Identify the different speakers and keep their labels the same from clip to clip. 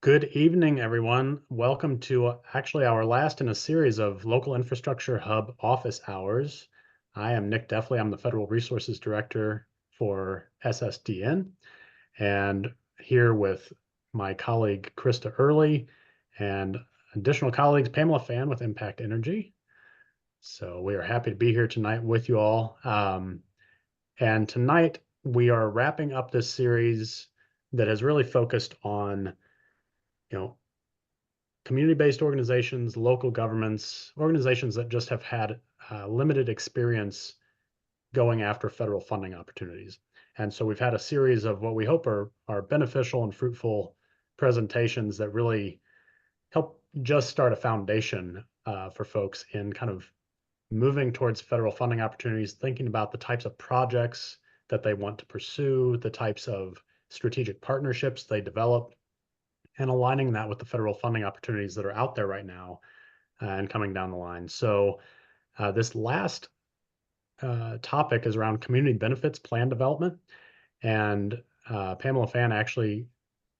Speaker 1: Good evening, everyone. Welcome to actually our last in a series of Local Infrastructure Hub office hours. I am Nick Deffley. I'm the Federal Resources Director for SSDN, and here with my colleague Krista Early and additional colleagues Pamela Fan with Impact Energy. So we are happy to be here tonight with you all. And tonight we are wrapping up this series that has really focused on you know, community-based organizations, local governments, organizations that just have had limited experience going after federal funding opportunities. And so we've had a series of what we hope are beneficial and fruitful presentations that really help just start a foundation for folks in kind of moving towards federal funding opportunities, thinking about the types of projects that they want to pursue, the types of strategic partnerships they develop, and aligning that with the federal funding opportunities that are out there right now and coming down the line. So this last topic is around community benefits plan development. And Pamela Fan actually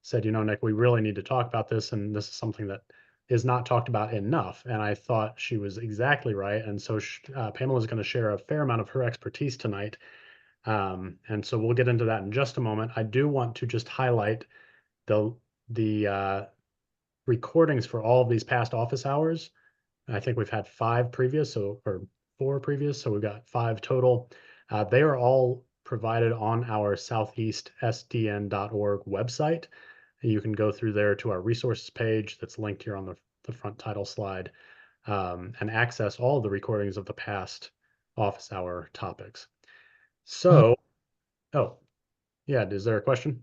Speaker 1: said, Nick, we really need to talk about this. And this is something that is not talked about enough. And I thought she was exactly right. And so Pamela is going to share a fair amount of her expertise tonight. And so we'll get into that in just a moment. I do want to just highlight the recordings for all of these past office hours. I think we've had 5 previous, or 4 previous, so we've got 5 total. They are all provided on our southeastsdn.org website. You can go through there to our resources page that's linked here on the front title slide and access all of the recordings of the past office hour topics. So, oh, yeah, is there a question?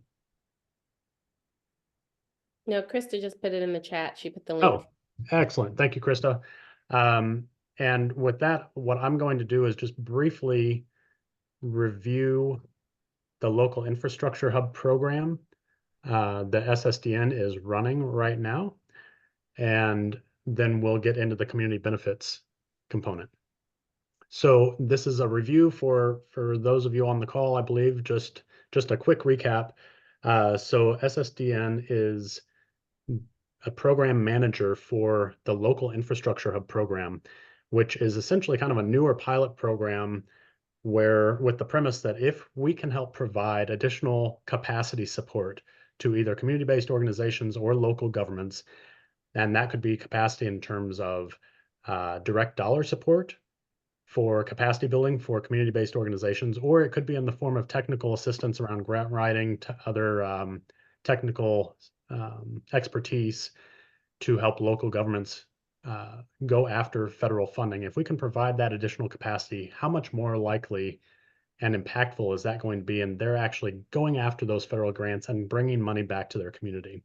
Speaker 2: No, Krista just put it in the chat. She put the link.
Speaker 1: Oh, excellent. Thank you, Krista. And with that, what I'm going to do is just briefly review the Local Infrastructure Hub program that SSDN is running right now. And then we'll get into the community benefits component. So this is a review for those of you on the call, I believe, just a quick recap. So SSDN is a program manager for the Local Infrastructure Hub program, which is essentially kind of a newer pilot program where, with the premise that if we can help provide additional capacity support to either community-based organizations or local governments, and that could be capacity in terms of direct dollar support for capacity building for community-based organizations, or it could be in the form of technical assistance around grant writing, to other technical expertise to help local governments go after federal funding. If we can provide that additional capacity, how much more likely and impactful is that going to be? And they're actually going after those federal grants and bringing money back to their community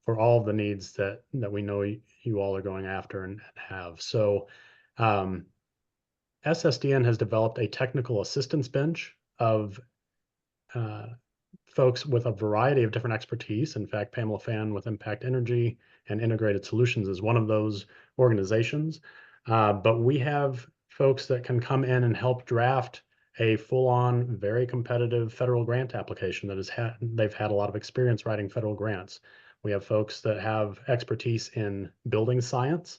Speaker 1: for all of the needs that we know you all are going after and have. So SSDN has developed a technical assistance bench of folks with a variety of different expertise. In fact, Pamela Fan with Impact Energy and Integrated Solutions is one of those organizations. But we have folks that can come in and help draft a full-on, very competitive federal grant application that they've had a lot of experience writing federal grants. We have folks that have expertise in building science.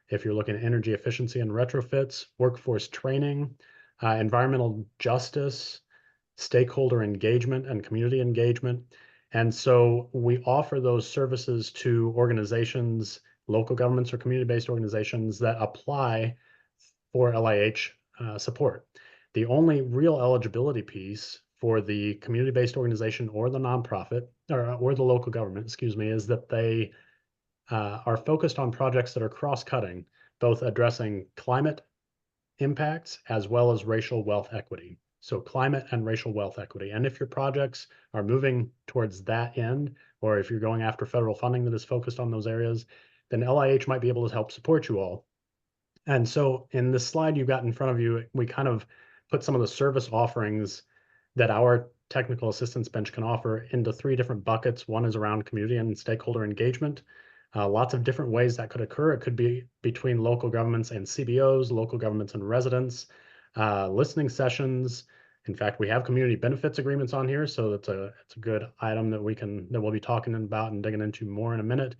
Speaker 1: If you're looking at energy efficiency and retrofits, workforce training, environmental justice, stakeholder engagement and community engagement. And so we offer those services to organizations, local governments or community-based organizations that apply for LIH support. The only real eligibility piece for the community-based organization or the nonprofit or the local government, excuse me, is that they are focused on projects that are cross-cutting, both addressing climate impacts as well as racial wealth equity. So climate and racial wealth equity. And if your projects are moving towards that end, or if you're going after federal funding that is focused on those areas, then LIH might be able to help support you all. And so in this slide you've got in front of you, we kind of put some of the service offerings that our technical assistance bench can offer into 3 different buckets. One is around community and stakeholder engagement. Lots of different ways that could occur. It could be between local governments and CBOs, local governments and residents, listening sessions, In fact, we have community benefits agreements on here, so it's a good item that we'll be talking about and digging into more in a minute.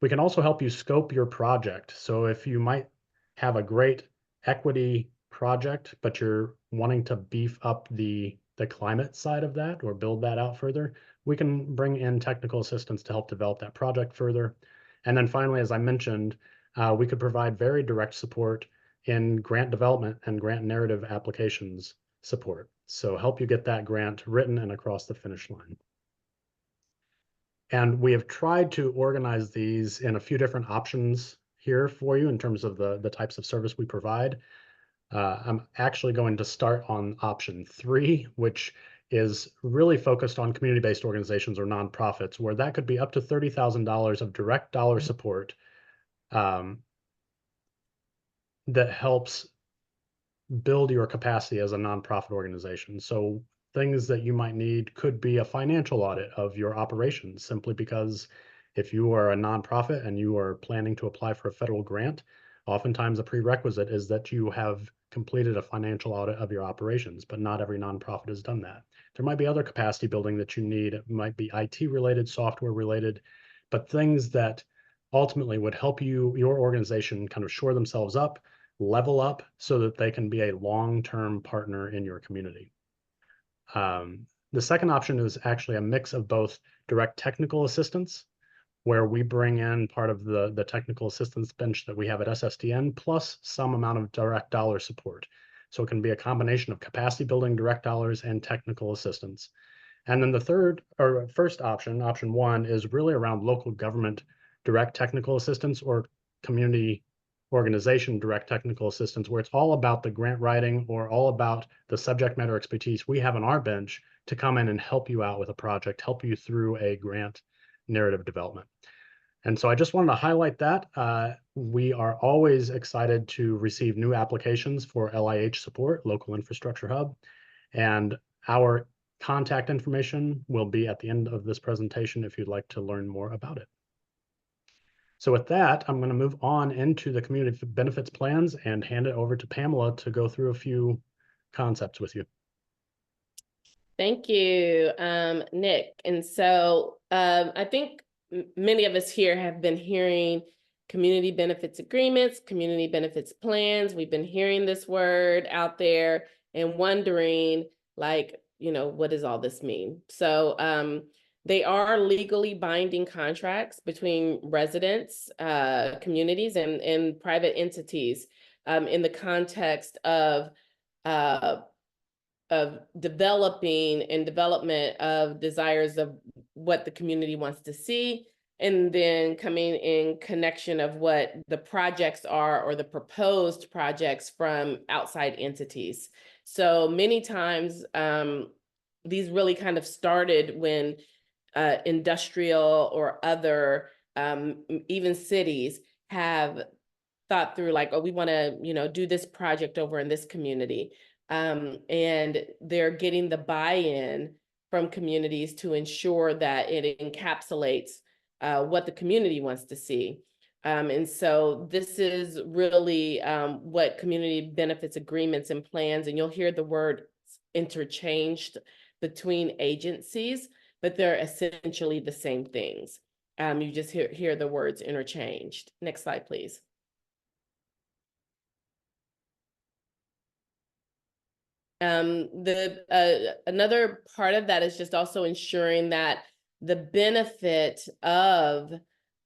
Speaker 1: We can also help you scope your project. So if you might have a great equity project, but you're wanting to beef up the climate side of that or build that out further, we can bring in technical assistance to help develop that project further. And then finally, as I mentioned, we could provide very direct support in grant development and grant narrative applications support. So help you get that grant written and across the finish line. And we have tried to organize these in a few different options here for you in terms of the types of service we provide. I'm actually going to start on option 3, which is really focused on community-based organizations or nonprofits, where that could be up to $30,000 of direct dollar support um, that helps build your capacity as a nonprofit organization. So things that you might need could be a financial audit of your operations, simply because if you are a nonprofit and you are planning to apply for a federal grant, oftentimes a prerequisite is that you have completed a financial audit of your operations, but not every nonprofit has done that. There might be other capacity building that you need. It might be IT related, software related, but things that ultimately would help your organization kind of shore themselves up, level up so that they can be a long-term partner in your community. The second option is actually a mix of both direct technical assistance, where we bring in part of the technical assistance bench that we have at SSDN, plus some amount of direct dollar support. So it can be a combination of capacity building, direct dollars, and technical assistance. And then the third or first option, option 1, is really around local government direct technical assistance or community organization direct technical assistance, where it's all about the grant writing or all about the subject matter expertise we have on our bench to come in and help you out with a project, help you through a grant narrative development. And so I just wanted to highlight that. We are always excited to receive new applications for LIH support, Local Infrastructure Hub, and our contact information will be at the end of this presentation if you'd like to learn more about it. So with that, I'm going to move on into the community benefits plans and hand it over to Pamela to go through a few concepts with you.
Speaker 2: Thank you, Nick. And so I think many of us here have been hearing community benefits agreements, community benefits plans. We've been hearing this word out there and wondering, like, what does all this mean? So they are legally binding contracts between residents, communities, and private entities in the context of developing and development of desires of what the community wants to see, and then coming in connection of what the projects are or the proposed projects from outside entities. So many times, these really kind of started when industrial or other, even cities have thought through like, oh, we want to, do this project over in this community. And they're getting the buy-in from communities to ensure that it encapsulates what the community wants to see. And so this is really what community benefits agreements and plans, and you'll hear the word interchanged between agencies, but they're essentially the same things. You just hear the words interchanged. Next slide, please. Another part of that is just also ensuring that the benefit of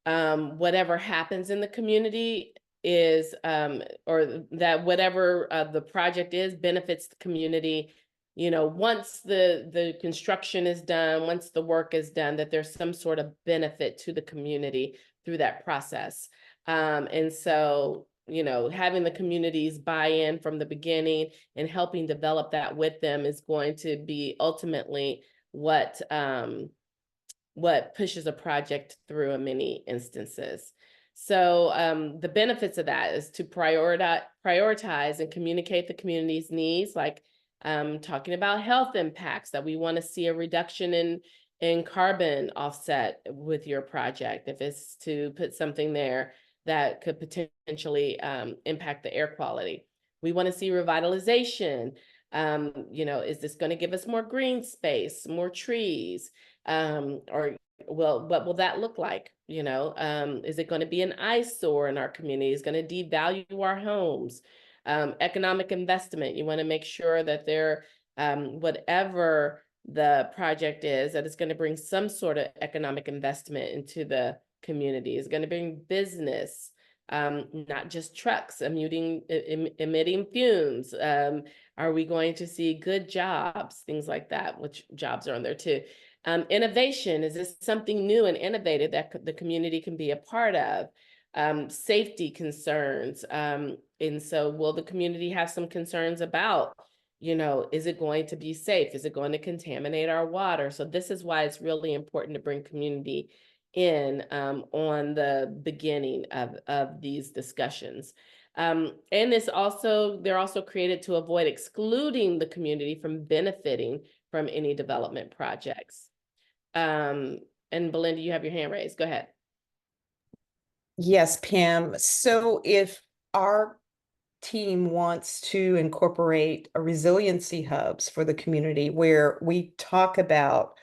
Speaker 2: whatever happens in the community is, or that whatever the project is benefits the community. Once the construction is done, once the work is done, that there's some sort of benefit to the community through that process. And so having the communities buy in from the beginning and helping develop that with them is going to be ultimately what pushes a project through in many instances. So the benefits of that is to prioritize and communicate the community's needs, like talking about health impacts, that we want to see a reduction in carbon offset with your project, if it's to put something there that could potentially impact the air quality. We want to see revitalization Is this going to give us more green space, more trees? Or well, what will that look like? Is it going to be an eyesore in our community? Is going to devalue our homes? Economic investment. You want to make sure that whatever the project is, that it's going to bring some sort of economic investment into the community. It's going to bring business, not just trucks emitting fumes. Are we going to see good jobs, things like that, which jobs are on there too. Innovation, is this something new and innovative that the community can be a part of? Safety concerns. And so will the community have some concerns about, is it going to be safe? Is it going to contaminate our water? So this is why it's really important to bring community in on the beginning of these discussions. And they're also created to avoid excluding the community from benefiting from any development projects. And Belinda, you have your hand raised. Go ahead.
Speaker 3: Yes, Pam. So if our team wants to incorporate a resiliency hubs for the community where we talk about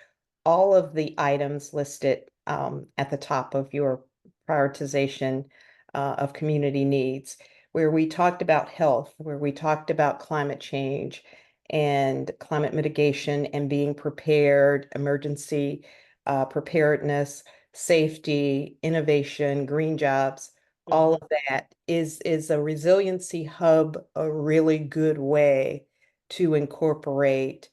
Speaker 3: all of the items listed at the top of your prioritization of community needs, where we talked about health, where we talked about climate change and climate mitigation and being prepared, emergency preparedness, safety, innovation, green jobs, all of that is a resiliency hub a really good way to incorporate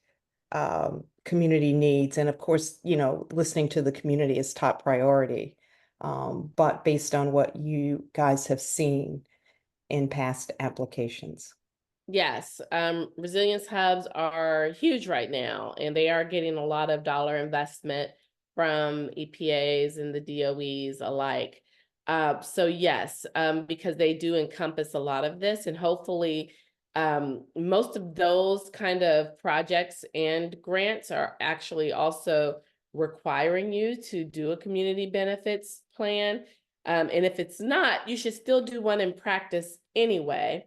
Speaker 3: community needs. And of course, listening to the community is top priority. But based on what you guys have seen in past applications.
Speaker 2: Yes, resilience hubs are huge right now, and they are getting a lot of dollar investment from EPAs and the DOEs alike. So yes, because they do encompass a lot of this, and hopefully most of those kind of projects and grants are actually also requiring you to do a community benefits plan. And if it's not, you should still do one in practice anyway.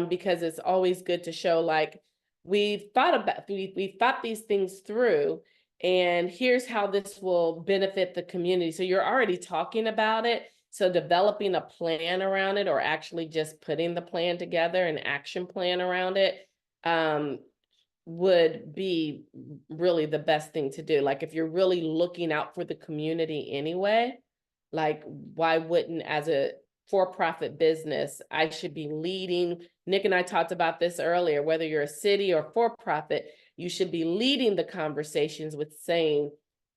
Speaker 2: Because it's always good to show like we've thought these things through, and here's how this will benefit the community. So you're already talking about it. So developing a plan around it, or actually just putting the plan together, an action plan around it, would be really the best thing to do. Like if you're really looking out for the community anyway, like why wouldn't, as a for-profit business, I should be leading. Nick and I talked about this earlier, whether you're a city or for-profit, you should be leading the conversations with saying,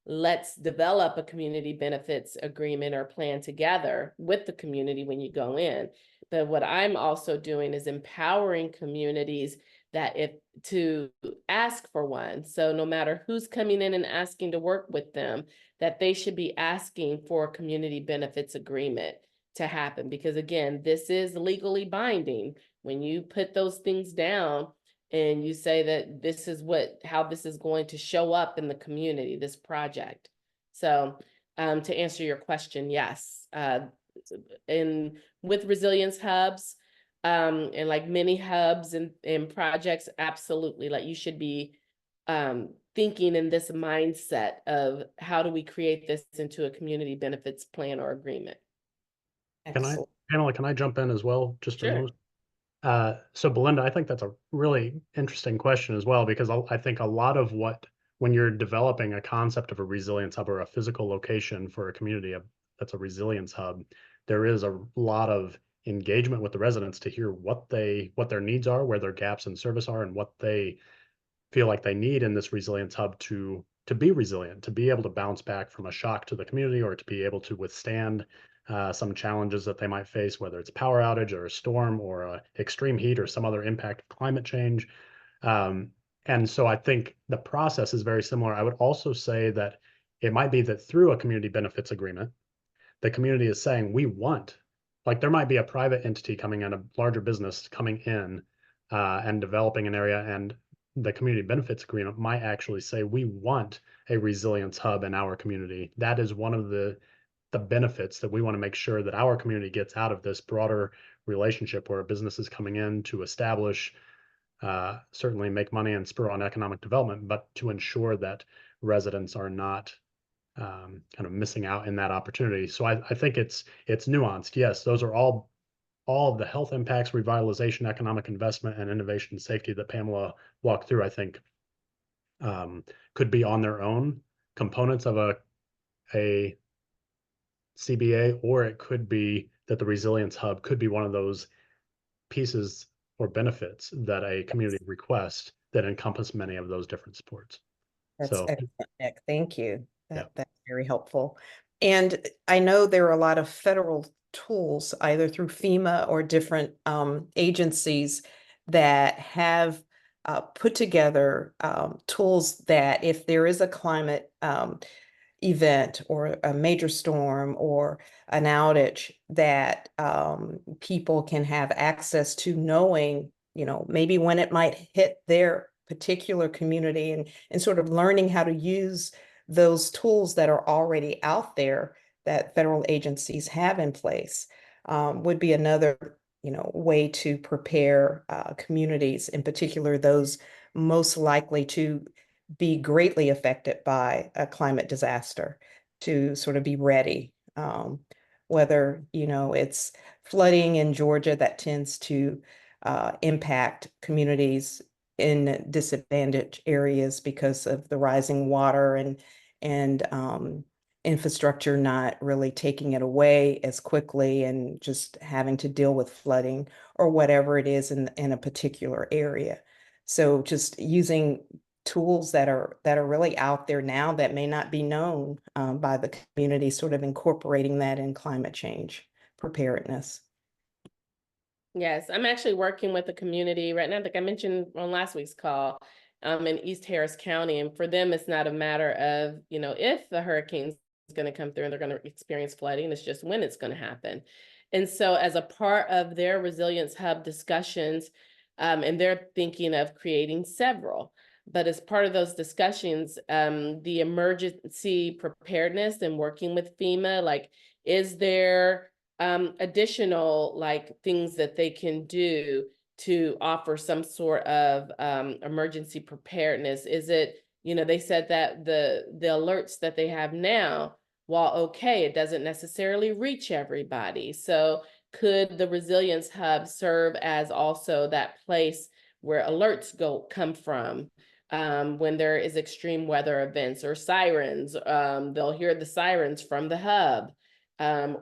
Speaker 2: let's develop a community benefits agreement or plan together with the community when you go in. But what I'm also doing is empowering communities to ask for one. So no matter who's coming in and asking to work with them, that they should be asking for a community benefits agreement to happen. Because again, this is legally binding. When you put those things down and you say that this is how this is going to show up in the community, this project. So to answer your question, yes. And with resilience hubs, and like mini hubs and projects, absolutely. Like you should be thinking in this mindset of how do we create this into a community benefits plan or agreement.
Speaker 3: Excellent.
Speaker 1: Can I jump in as well, just for a
Speaker 2: Sure.
Speaker 1: moment? So Belinda, I think that's a really interesting question as well, because I think a lot of when you're developing a concept of a resilience hub or a physical location for a community that's a resilience hub, there is a lot of engagement with the residents to hear what their needs are, where their gaps in service are, and what they feel like they need in this resilience hub to be resilient, to be able to bounce back from a shock to the community, or to be able to withstand some challenges that they might face, whether it's power outage or a storm or extreme heat or some other impact of climate change. And so I think the process is very similar. I would also say that it might be that through a community benefits agreement, the community is saying, we want, like there might be a private entity coming in, a larger business coming in and developing an area, and the community benefits agreement might actually say, we want a resilience hub in our community. That is one of the benefits that we want to make sure that our community gets out of this broader relationship where a business is coming in to establish certainly make money and spur on economic development, but to ensure that residents are not kind of missing out in that opportunity. So I think it's nuanced. Yes, those are all of the health impacts, revitalization, economic investment, and innovation and safety that Pamela walked through. I think could be on their own components of a CBA, or it could be that the resilience hub could be one of those pieces or benefits that a community requests that encompass many of those different supports.
Speaker 3: That's
Speaker 1: So
Speaker 3: excellent, Nick. Thank you.
Speaker 1: yeah,
Speaker 3: That's very helpful. And I know there are a lot of federal tools, either through FEMA or different agencies that have put together tools that if there is a climate event or a major storm or an outage, that people can have access to, knowing, maybe when it might hit their particular community, and sort of learning how to use those tools that are already out there that federal agencies have in place, would be another way to prepare communities, in particular those most likely to be greatly affected by a climate disaster, to sort of be ready. Whether it's flooding in Georgia that tends to impact communities in disadvantaged areas because of the rising water, and infrastructure not really taking it away as quickly, and just having to deal with flooding or whatever it is in a particular area. So just using tools that are really out there now that may not be known by the community, sort of incorporating that in climate change preparedness.
Speaker 2: Yes, I'm actually working with a community right now, like I mentioned on last week's call, in East Harris County. And for them, it's not a matter of, if the hurricane's going to come through and they're going to experience flooding, it's just when it's going to happen. And so as a part of their Resilience Hub discussions, and they're thinking of creating several, but as part of those discussions, the emergency preparedness and working with FEMA, like, is there additional things that they can do to offer some sort of emergency preparedness? Is it, they said that the alerts that they have now, while okay, it doesn't necessarily reach everybody. So could the Resilience Hub serve as also that place where alerts come from when there is extreme weather events or sirens? They'll hear the sirens from the hub.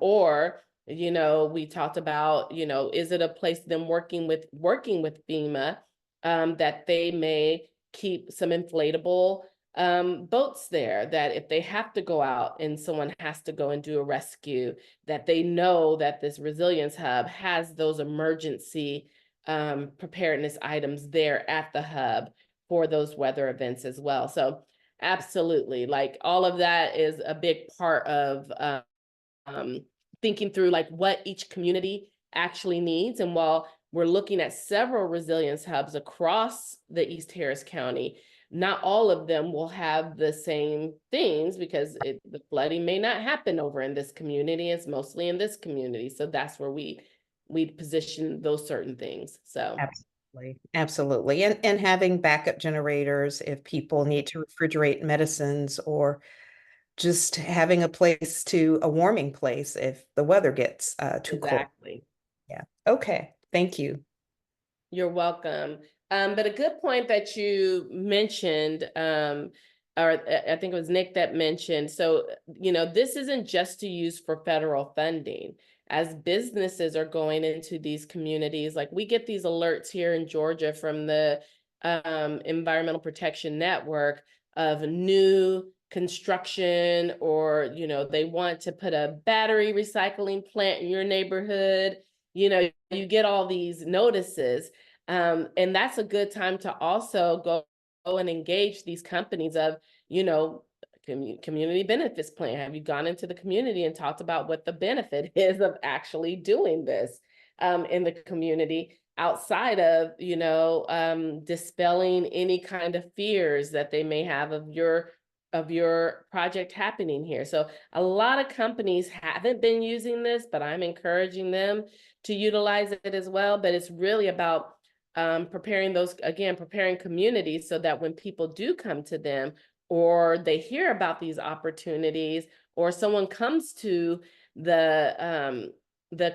Speaker 2: Or we talked about, is it a place them working with FEMA, that they may keep some inflatable boats there, that if they have to go out and someone has to go and do a rescue, that they know that this Resilience Hub has those emergency preparedness items there at the hub for those weather events as well. So absolutely, like, all of that is a big part of thinking through what each community actually needs. And while we're looking at several resilience hubs across the East Harris County, not all of them will have the same things, because the flooding may not happen over in this community. It's mostly in this community. So that's where we position those certain things. So
Speaker 3: absolutely. And having backup generators if people need to refrigerate medicines, or just having a warming place if the weather gets too cold.
Speaker 2: exactly.
Speaker 3: Yeah. Okay. Thank you.
Speaker 2: You're welcome. But a good point that you mentioned, or I think it was Nick that mentioned, so, this isn't just to use for federal funding. As businesses are going into these communities, like, we get these alerts here in Georgia from the Environmental Protection Network of new construction, or, they want to put a battery recycling plant in your neighborhood. You get all these notices. And that's a good time to also go and engage these companies of, community benefits plan. Have you gone into the community and talked about what the benefit is of actually doing this in the community, outside of, dispelling any kind of fears that they may have of your project happening here. So a lot of companies haven't been using this, but I'm encouraging them to utilize it as well. But it's really about preparing communities so that when people do come to them, or they hear about these opportunities, or someone comes to the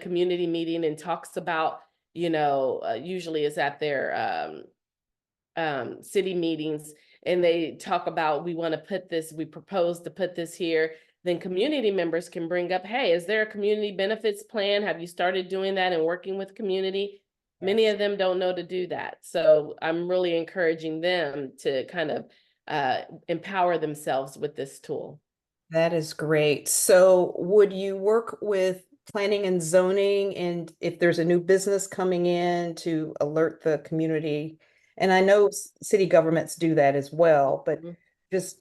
Speaker 2: community meeting and talks about, usually it's at their city meetings, and they talk about, we propose to put this here, then community members can bring up, hey, is there a community benefits plan? Have you started doing that and working with community? Many
Speaker 3: Yes.
Speaker 2: of them don't know to do that. So I'm really encouraging them to kind of empower themselves with this tool.
Speaker 3: That is great. So would you work with planning and zoning, and if there's a new business coming in, to alert the community? And I know city governments do that as well, but
Speaker 2: Mhm.
Speaker 3: just,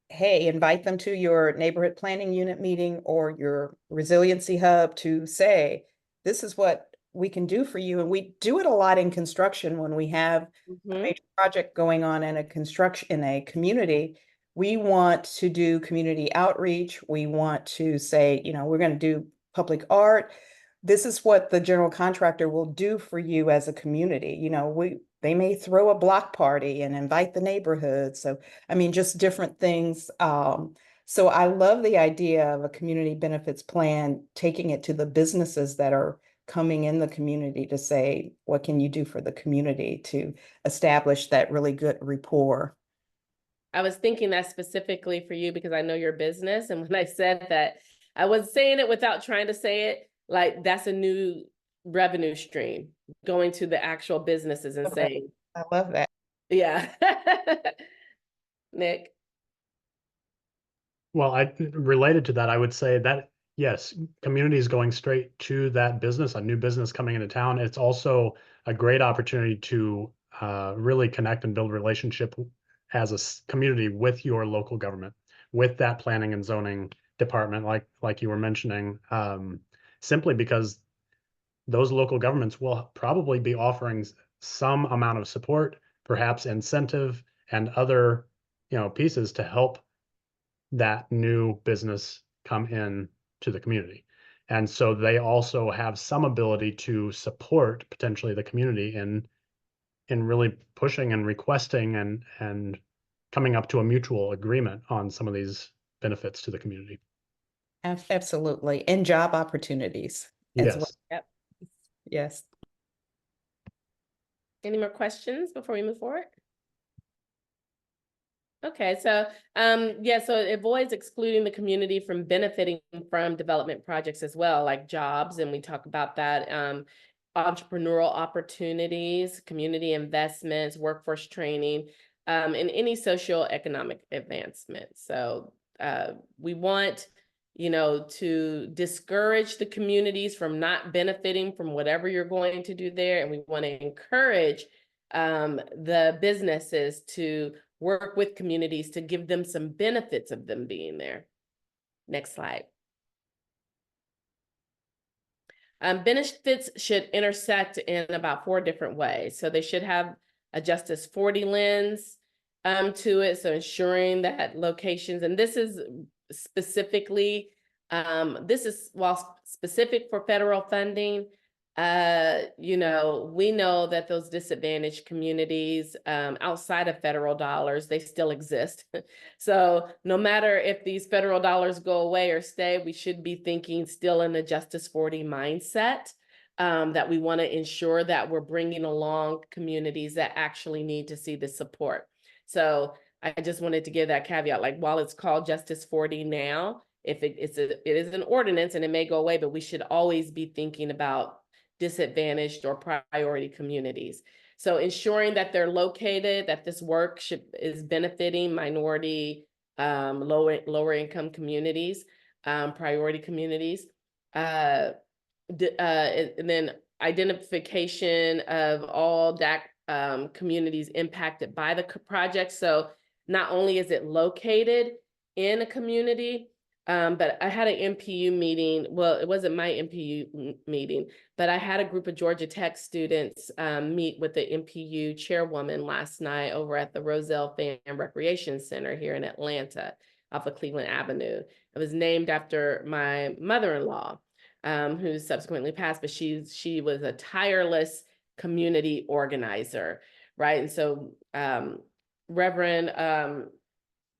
Speaker 3: hey, invite them to your neighborhood planning unit meeting or your resiliency hub to say, this is what we can do for you. And we do it a lot in construction when we have a
Speaker 2: Mhm.
Speaker 3: major project going on in a community. We want to do community outreach. We want to say, we're going to do public art. This is what the general contractor will do for you as a community. They may throw a block party and invite the neighborhood. So, I mean, just different things. So I love the idea of a community benefits plan, taking it to the businesses that are coming in the community to say, what can you do for the community to establish that really good rapport?
Speaker 2: I was thinking that specifically for you because I know your business. And when I said that, I was saying it without trying to say it. Like, that's a new revenue stream, going to the actual businesses and
Speaker 3: Okay.
Speaker 2: saying,
Speaker 3: I love that.
Speaker 2: yeah. Nick.
Speaker 1: Well, related to that, I would say that yes, communities going straight to that business, a new business coming into town. It's also a great opportunity to really connect and build relationship as a community with your local government, with that planning and zoning department, like you were mentioning, simply because those local governments will probably be offering some amount of support, perhaps incentive and other, pieces to help that new business come in to the community. And so they also have some ability to support potentially the community in really pushing and requesting and coming up to a mutual agreement on some of these benefits to the community.
Speaker 3: Absolutely. And job opportunities as well.
Speaker 1: Yes.
Speaker 2: Yep.
Speaker 3: Yes.
Speaker 2: Any more questions before we move forward? Okay, so so it avoids excluding the community from benefiting from development projects as well, like jobs, and we talk about that, entrepreneurial opportunities, community investments, workforce training, and any social economic advancement. So we want, to discourage the communities from not benefiting from whatever you're going to do there, and we want to encourage the businesses to work with communities to give them some benefits of them being there. Next slide. Benefits should intersect in about 4 different ways. So they should have a Justice 40 lens to it. So ensuring that locations, and this is specifically, while specific for federal funding, we know that those disadvantaged communities outside of federal dollars, they still exist. So no matter if these federal dollars go away or stay, we should be thinking still in the Justice 40 mindset, that we want to ensure that we're bringing along communities that actually need to see the support. So I just wanted to give that caveat, like, while it's called Justice 40 now, if it is an ordinance and it may go away, but we should always be thinking about disadvantaged or priority communities. So ensuring that they're located, that this work is benefiting minority, lower income communities, priority communities, and then identification of all DAC communities impacted by the project. So not only is it located in a community, but I had an MPU meeting. Well, it wasn't my MPU meeting, but I had a group of Georgia Tech students meet with the MPU chairwoman last night over at the Roselle Fan Recreation Center here in Atlanta off of Cleveland Avenue. It was named after my mother-in-law, who subsequently passed, but she was a tireless community organizer, right? And so Reverend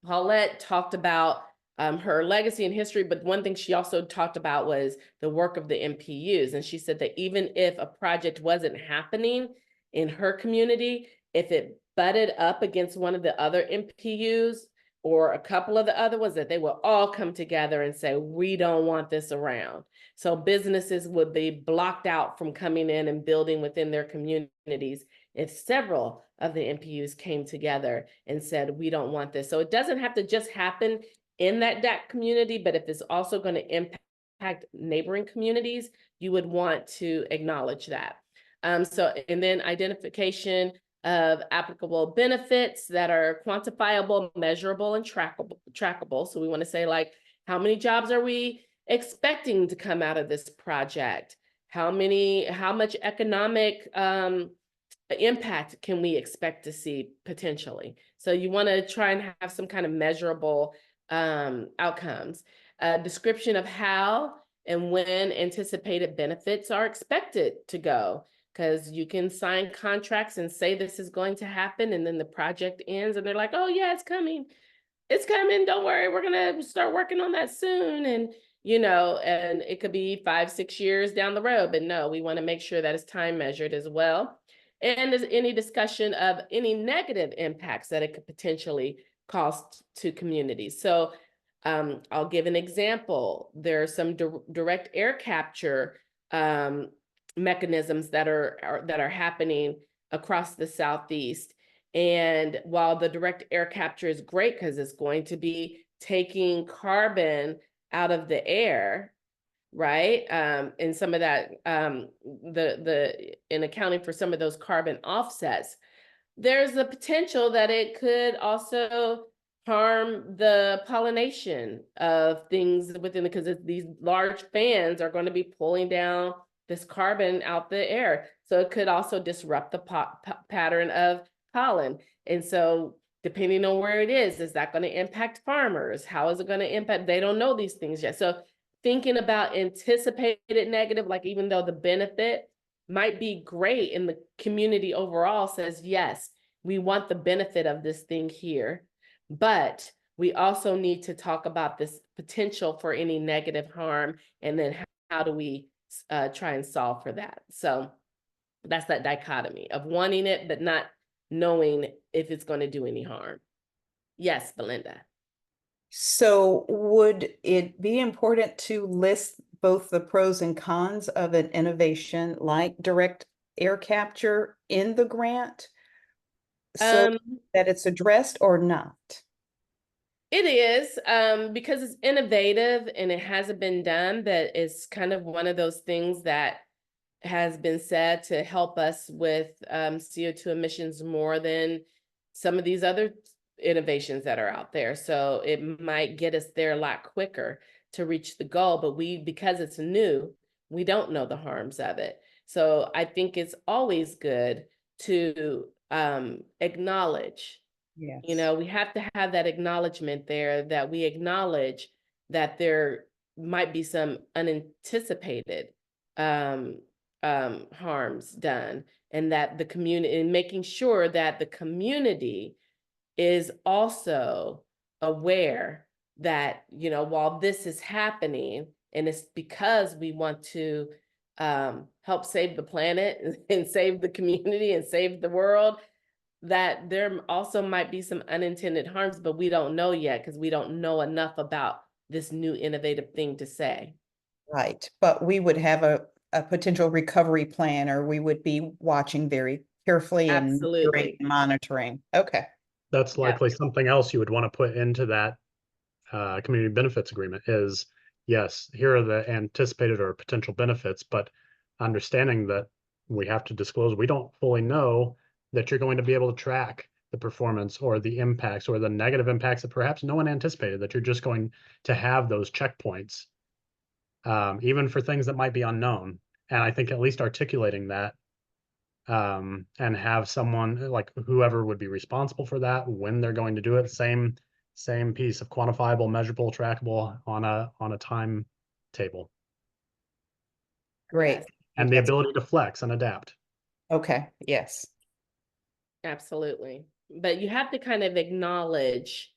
Speaker 2: Paulette talked about her legacy and history, but one thing she also talked about was the work of the MPUs. And she said that even if a project wasn't happening in her community, if it butted up against one of the other MPUs or a couple of the other ones, that they will all come together and say, we don't want this around. So businesses would be blocked out from coming in and building within their communities if several of the MPUs came together and said, we don't want this. So it doesn't have to just happen in that DAC community, but if it's also going to impact neighboring communities, you would want to acknowledge that. And then identification of applicable benefits that are quantifiable, measurable, and trackable. So we want to say, like, how many jobs are we expecting to come out of this project? How much economic impact can we expect to see potentially? So you want to try and have some kind of measurable outcomes. A description of how and when anticipated benefits are expected to go, because you can sign contracts and say this is going to happen, and then the project ends and they're like, oh yeah, it's coming, don't worry, we're gonna start working on that soon. And and it could be 5-6 years down the road, but no, we want to make sure that it's time measured as well. And there's any discussion of any negative impacts that it could potentially cause to communities. So I'll give an example. There are some direct air capture mechanisms that are happening across the Southeast. And while the direct air capture is great because it's going to be taking carbon out of the air, right? And some of that, in accounting for some of those carbon offsets, there's a potential that it could also harm the pollination of things within because these large fans are going to be pulling down this carbon out the air. So it could also disrupt the pattern of pollen. And so depending on where it is that going to impact farmers? How is it going to impact? They don't know these things yet. So thinking about anticipated negative, like even though the benefit might be great in the community overall says, yes, we want the benefit of this thing here, but we also need to talk about this potential for any negative harm, and then how do we try and solve for that? So that's that dichotomy of wanting it, but not knowing if it's going to do any harm. Yes, Belinda.
Speaker 3: So would it be important to list both the pros and cons of an innovation like direct air capture in the grant so that it's addressed or not?
Speaker 2: It is, because it's innovative and it hasn't been done, but it's kind of one of those things that has been said to help us with CO2 emissions more than some of these other innovations that are out there. So it might get us there a lot quicker to reach the goal, but because it's new, we don't know the harms of it. So I think it's always good to acknowledge.
Speaker 3: Yes.
Speaker 2: We have to have that acknowledgement there, that we acknowledge that there might be some unanticipated harms done, and that the community, and making sure that the community is also aware that, while this is happening, and it's because we want to help save the planet and save the community and save the world, that there also might be some unintended harms, but we don't know yet because we don't know enough about this new innovative thing to say.
Speaker 3: Right, but we would have a potential recovery plan, or we would be watching very carefully and monitoring. Okay.
Speaker 1: That's likely something else you would want to put into that community benefits agreement is, yes, here are the anticipated or potential benefits, but understanding that we have to disclose, we don't fully know that you're going to be able to track the performance or the impacts or the negative impacts that perhaps no one anticipated, that you're just going to have those checkpoints, even for things that might be unknown. And I think at least articulating that and have someone like whoever would be responsible for that, when they're going to do it, same piece of quantifiable, measurable, trackable on a timetable.
Speaker 3: Great.
Speaker 1: And the ability to flex and adapt.
Speaker 3: Okay, yes.
Speaker 2: Absolutely. But you have to kind of acknowledge,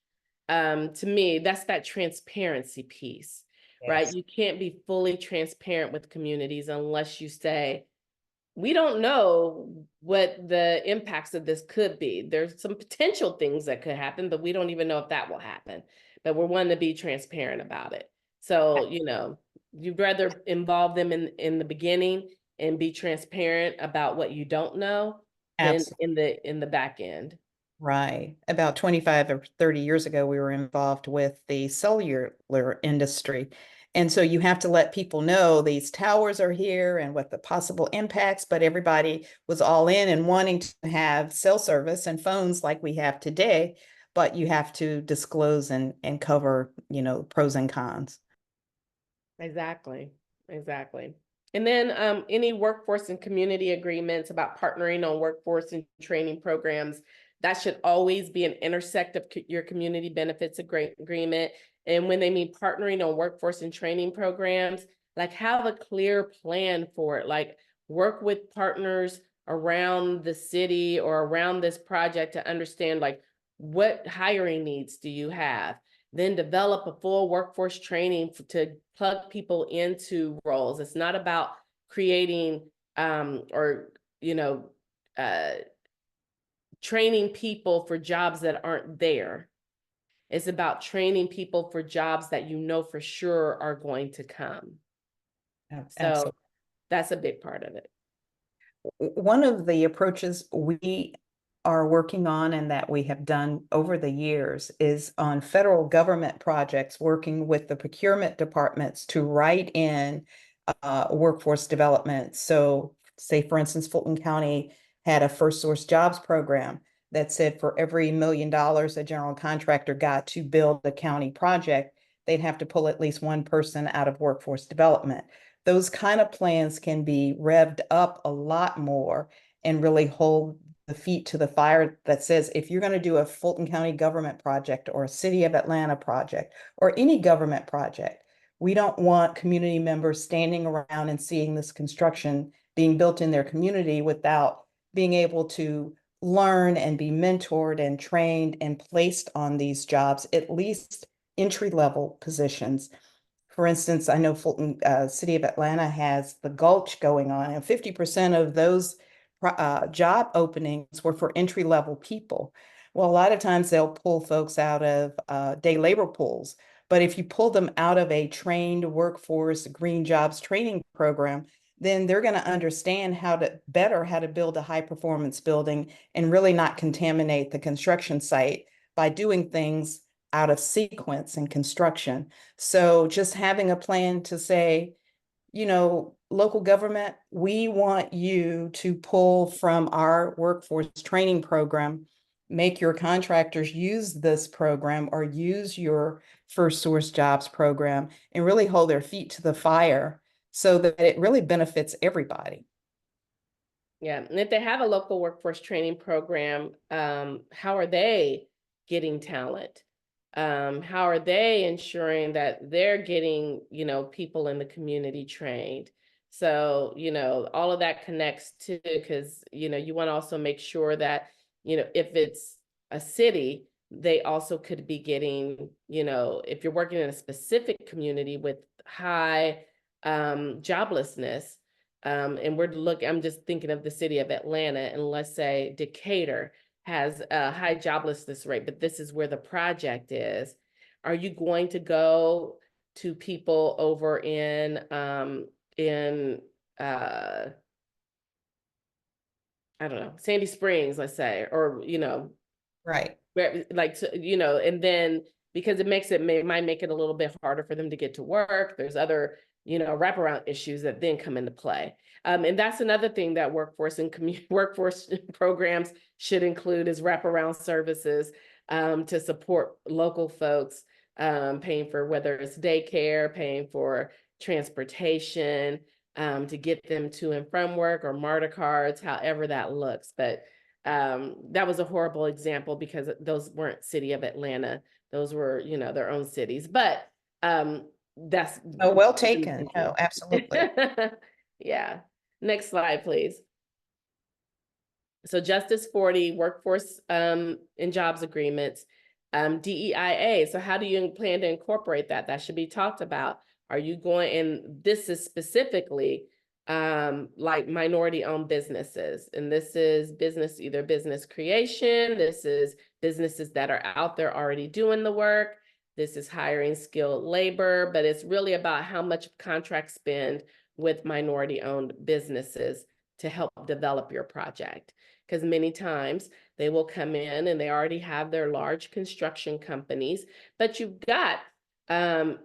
Speaker 2: to me, that's that transparency piece, right?
Speaker 3: Yes.
Speaker 2: You can't be fully transparent with communities unless you say, we don't know what the impacts of this could be. There's some potential things that could happen, but we don't even know if that will happen. But we're wanting to be transparent about it. So, you'd rather involve them in the beginning and be transparent about what you don't know than
Speaker 3: Absolutely.
Speaker 2: in the back end.
Speaker 3: Right. About 25 or 30 years ago, we were involved with the cellular industry. And so you have to let people know these towers are here and what the possible impacts, but everybody was all in and wanting to have cell service and phones like we have today, but you have to disclose and cover, pros and cons.
Speaker 2: Exactly. Exactly. And then any workforce and community agreements about partnering on workforce and training programs, that should always be an intersect of your community benefits agreement. And when they mean partnering on workforce and training programs, like have a clear plan for it, like work with partners around the city or around this project to understand like what hiring needs do you have, then develop a full workforce training to plug people into roles. It's not about creating or training people for jobs that aren't there. It's about training people for jobs that you know for sure are going to come. So
Speaker 3: Absolutely.
Speaker 2: that's a big part of it.
Speaker 3: One of the approaches we are working on and that we have done over the years is on federal government projects, working with the procurement departments to write in workforce development. So say, for instance, Fulton County had a first source jobs program that said for every $1 million a general contractor got to build a county project, they'd have to pull at least one person out of workforce development. Those kind of plans can be revved up a lot more and really hold the feet to the fire that says if you're going to do a Fulton County government project or a City of Atlanta project or any government project, we don't want community members standing around and seeing this construction being built in their community without being able to learn and be mentored and trained and placed on these jobs, at least entry-level positions. For instance, I know Fulton, City of Atlanta has the Gulch going on, and 50% of those job openings were for entry-level people. Well, a lot of times they'll pull folks out of day labor pools, but if you pull them out of a trained workforce green jobs training program, then they're going to understand how to build a high performance building and really not contaminate the construction site by doing things out of sequence and construction. So just having a plan to say, local government, we want you to pull from our workforce training program, make your contractors use this program or use your first source jobs program and really hold their feet to the fire so that it really benefits everybody.
Speaker 2: Yeah, and if they have a local workforce training program, how are they getting talent? How are they ensuring that they're getting, people in the community trained? So, all of that connects too, because, you want to also make sure that, if it's a city, they also could be getting, if you're working in a specific community with high joblessness, and I'm just thinking of the city of Atlanta, and let's say Decatur has a high joblessness rate, but this is where the project is. Are you going to go to people over in I don't know, Sandy Springs, let's say, or
Speaker 3: Right.
Speaker 2: like and then because might make it a little bit harder for them to get to work. There's other wraparound issues that then come into play, and that's another thing that workforce and workforce programs should include is wraparound services to support local folks, paying for whether it's daycare, paying for transportation, to get them to and from work, or MARTA cards, however that looks. But that was a horrible example because those weren't City of Atlanta. Those were, their own cities. But that's
Speaker 3: Oh, well taken. Oh, absolutely.
Speaker 2: yeah. Next slide, please. So Justice 40, workforce and jobs agreements, DEIA. So how do you plan to incorporate that? That should be talked about. Are you going, and this is specifically like minority-owned businesses, and this is either business creation, this is businesses that are out there already doing the work, this is hiring skilled labor, but it's really about how much contract spend with minority-owned businesses to help develop your project. Because many times they will come in and they already have their large construction companies, but you've got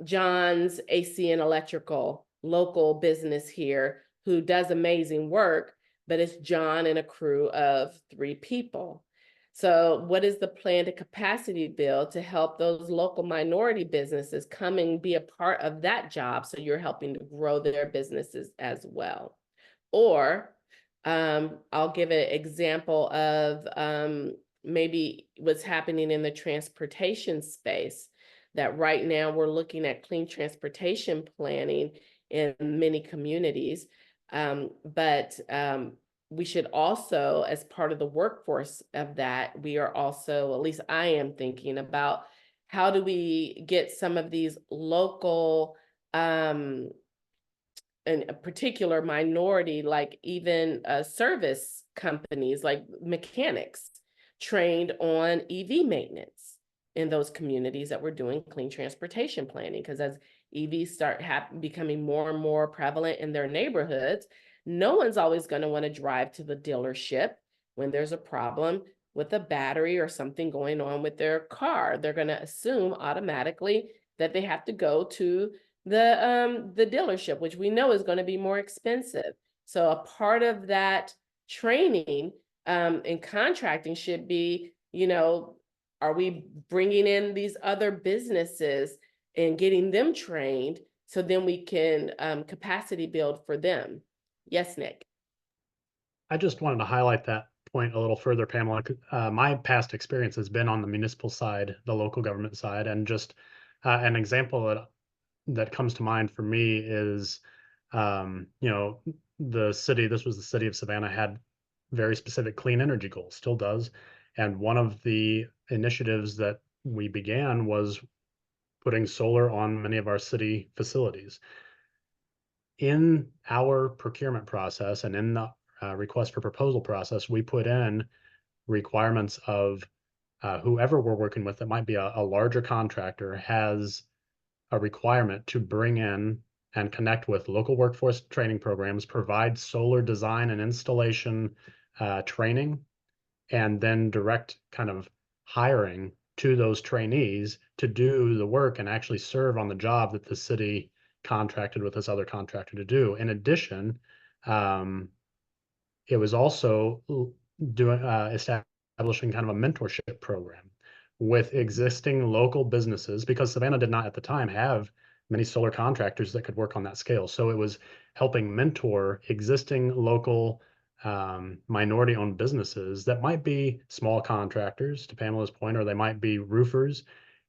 Speaker 2: John's AC and Electrical, local business here, who does amazing work, but it's John and a crew of 3 people. So what is the plan to capacity build to help those local minority businesses come and be a part of that job, so you're helping to grow their businesses as well? Or I'll give an example of maybe what's happening in the transportation space, that right now we're looking at clean transportation planning in many communities. But we should also, as part of the workforce of that, we are also, at least I am thinking about, how do we get some of these local and a particular minority, like even service companies like mechanics, trained on EV maintenance in those communities that we're doing clean transportation planning. Because as EVs start becoming more and more prevalent in their neighborhoods, no one's always going to want to drive to the dealership when there's a problem with a battery or something going on with their car. They're going to assume automatically that they have to go to the dealership, which we know is going to be more expensive. So a part of that training and contracting should be, are we bringing in these other businesses and getting them trained, so then we can capacity build for them? Yes, Nick.
Speaker 1: I just wanted to highlight that point a little further, Pamela. My past experience has been on the municipal side, the local government side, and just an example that comes to mind for me is, this was the city of Savannah, had very specific clean energy goals, still does. And one of the initiatives that we began was putting solar on many of our city facilities. In our procurement process and in the request for proposal process, we put in requirements of whoever we're working with, that might be a larger contractor, has a requirement to bring in and connect with local workforce training programs, provide solar design and installation training, and then direct kind of hiring to those trainees to do the work and actually serve on the job that the city contracted with this other contractor to do. In addition, it was also establishing kind of a mentorship program with existing local businesses, because Savannah did not at the time have many solar contractors that could work on that scale. So it was helping mentor existing local minority-owned businesses that might be small contractors, to Pamela's point, or they might be roofers,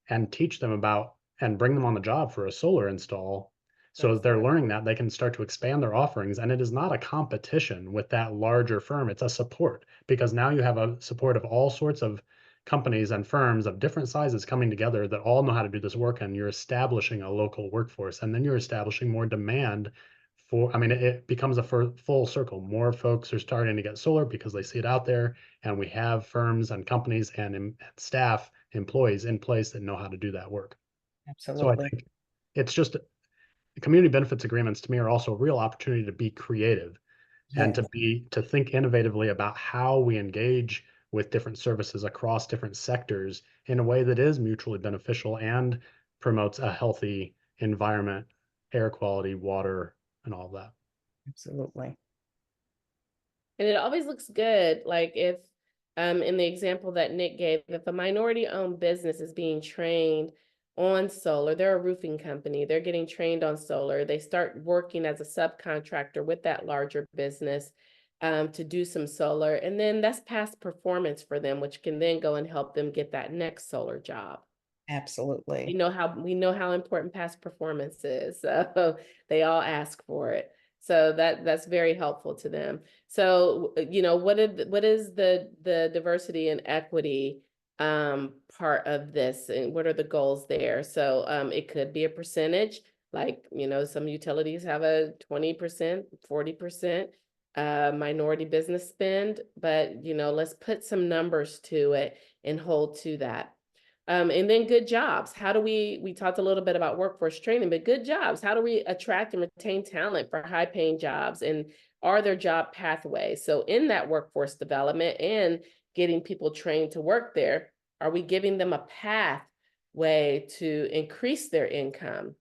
Speaker 1: and teach them about and bring them on the job for a solar install. So
Speaker 2: That's
Speaker 1: they're
Speaker 2: right.
Speaker 1: learning that they can start to expand their offerings, and it is not a competition with that larger firm. It's a support, because now you have a support of all sorts of companies and firms of different sizes coming together that all know how to do this work, and you're establishing a local workforce, and then you're establishing more demand for, it becomes a full circle. More folks are starting to get solar because they see it out there, and we have firms and companies and staff, employees in place that know how to do that work. So I
Speaker 3: Absolutely.
Speaker 1: think it's just community benefits agreements, to me, are also a real opportunity to be creative and
Speaker 3: Yes,
Speaker 1: to think innovatively about how we engage with different services across different sectors in a way that is mutually beneficial and promotes a healthy environment, air quality, water, and all of that.
Speaker 3: absolutely.
Speaker 2: And it always looks good, like if, in the example that Nick gave, if a minority-owned business is being trained on solar, they're a roofing company, they're getting trained on solar, they start working as a subcontractor with that larger business to do some solar, and then that's past performance for them, which can then go and help them get that next solar job.
Speaker 3: Absolutely.
Speaker 2: We know how important past performance is, so they all ask for it. So that's very helpful to them. So, what is the diversity and equity part of this, and what are the goals there? So it could be a percentage, like, some utilities have a 20%, 40% minority business spend, but let's put some numbers to it and hold to that. And then good jobs. How do we talked a little bit about workforce training, but good jobs. How do we attract and retain talent for high paying jobs? And are there job pathways? So in that workforce development and getting people trained to work there, are we giving them a pathway to increase their income